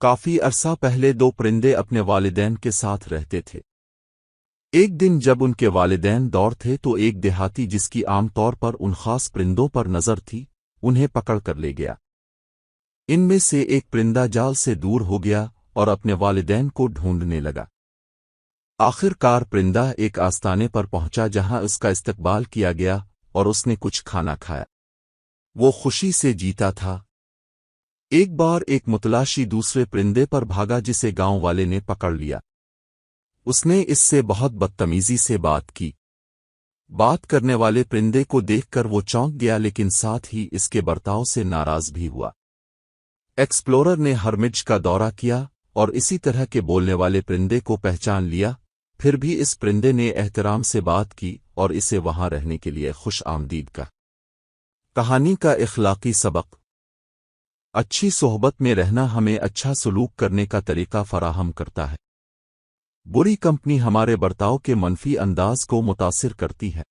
کافی عرصہ پہلے دو پرندے اپنے والدین کے ساتھ رہتے تھے۔ ایک دن جب ان کے والدین دور تھے تو ایک دیہاتی جس کی عام طور پر ان خاص پرندوں پر نظر تھی، انہیں پکڑ کر لے گیا۔ ان میں سے ایک پرندہ جال سے دور ہو گیا اور اپنے والدین کو ڈھونڈنے لگا۔ آخر کار پرندہ ایک آستانے پر پہنچا جہاں اس کا استقبال کیا گیا اور اس نے کچھ کھانا کھایا۔ وہ خوشی سے جیتا تھا۔ ایک بار ایک متلاشی دوسرے پرندے پر بھاگا جسے گاؤں والے نے پکڑ لیا۔ اس نے اس سے بہت بدتمیزی سے بات کی۔ بات کرنے والے پرندے کو دیکھ کر وہ چونک گیا لیکن ساتھ ہی اس کے برتاؤ سے ناراض بھی ہوا۔ ایکسپلورر نے ہرمج کا دورہ کیا اور اسی طرح کے بولنے والے پرندے کو پہچان لیا، پھر بھی اس پرندے نے احترام سے بات کی اور اسے وہاں رہنے کے لیے خوش آمدید کہا۔ کہانی کا اخلاقی سبق: اچھی صحبت میں رہنا ہمیں اچھا سلوک کرنے کا طریقہ فراہم کرتا ہے۔ بری کمپنی ہمارے برتاؤ کے منفی انداز کو متاثر کرتی ہے۔